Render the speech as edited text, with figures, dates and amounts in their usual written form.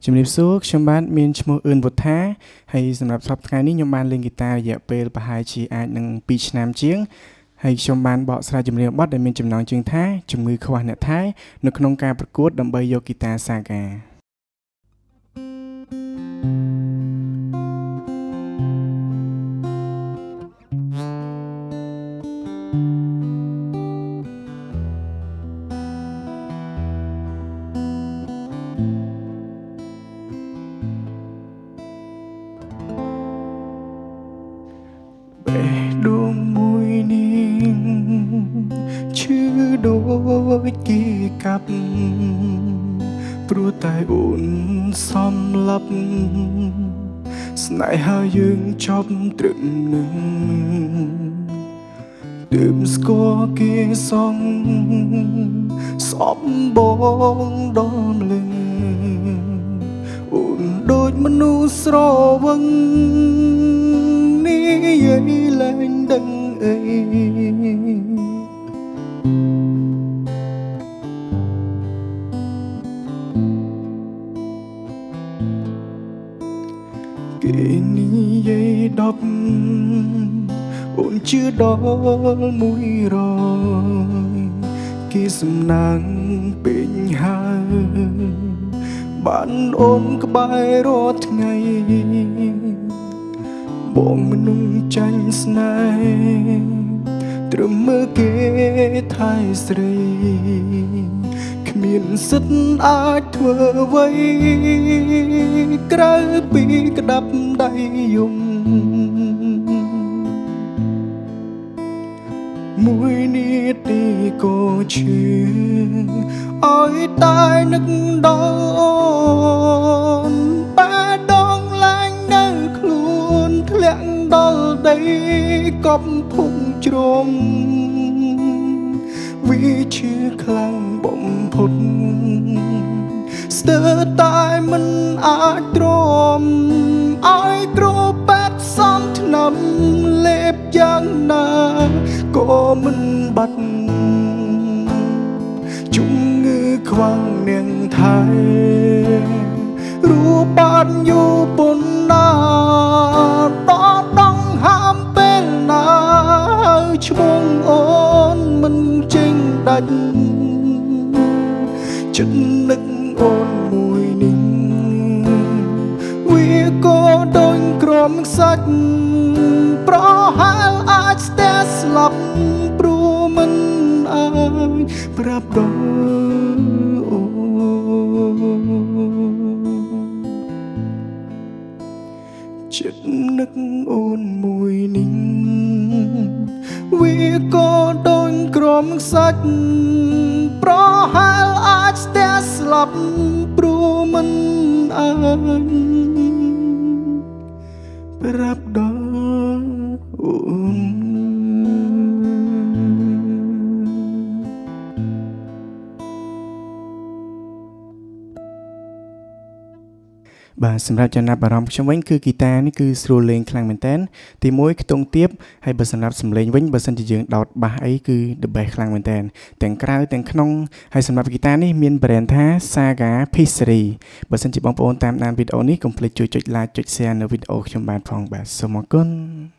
ជំរាបសួរខ្ញុំបាទមានឈ្មោះអឿនវុធាហើយសម្រាប់សប្តាហ៍នេះខ្ញុំបានលេងហ្គីតារយៈពេលប្រហែលជាអាចនឹង2ឆ្នាំជាងហើយខ្ញុំបានបកស្រាយចម្រៀងបទដែលមានចំណងជើងថាជំងឺខ្វះអ្នកថែនៅក្នុងការប្រកួតដើម្បីយកហ្គីតាសាកាដួងមួយនាងឈឺដូចគេកាប់ព្រោះតែអូនសំឡាប់ស្នេហាយើងចប់ត្រឹមនឹងទើបស្គាល់គេសងស្អប់បងដល់លឹងអូនដូចមនុស្សស្រវឹងនេះយាយលែងដឹងអីគេនិយាយ10អូនជឿដល់100គេសំណាងពេញហើយបានអូនក្បែររាល់ថ្ងៃបងមនុស្សចាញ់ស្នេហ៍ត្រឹមមើលគេថៃស្រីគ្មានសិទ្ធអាចធ្វើអ្វីក្រៅពីក្តាប់ដៃយំមួយនាទីក៏ឈឺឲ្យតែនឹកដល់អូនបែដងឡើងនៅខ្លួនធ្លាក់ដល់ដីកប់ភុំជ្រំវាឈឺខ្លាំងបំផុតស្ទើរតែមិនអាចទ្រាំឲ្យគ្រូពេទ្យសន្មថ្នាំលេបយ៉ាងណាក៏មិនបាត់ជំងឺខ្វាំងនាងថៃរូបបានយូរប៉ុណ្ណាតដងហាមពេលណាឈ្មោះអូនមិនចេញដាច់ចិត្តនឹកអូនមួយនេះវាក៏ដូចក្រមខ្សាច់ប្រហែលអាចស្ទះស្លាប់ព្រោះមិនអាចប្រាប់ដល់អូចិត្តនឹកអូនមួយនេះវាក៏ដូចក្រមខ្សាច់ប្រហែលអាចស្ទះស្លាប់ព្រោះមិនអាចប្រាប់ដល់អូនបាទសម្រាប់ចំណាប់អារម្មណ៍ខ្ញុំវិញគឺហ្គីតានេះគឺស្រួលលេងខ្លាំងមែនតើទី1ខ្ទង់ទាបហើយបើសម្រាប់សំឡេងវិញបើសិនជាយើងដោតបាសអីគឺ the best ខ្លាំងមែនតើទាំងក្រៅទាំងក្នុងហើយសម្រាប់ហ្គីតានេះមាន brand ថា Saga Pizzeria បើសិនជាបងប្អូនតាមដានវីដេអូនេះកុំភ្លេចជួយចុច like ចុច share នៅវីដេអូខ្ញុំបានផងបាទសូមអរគុណ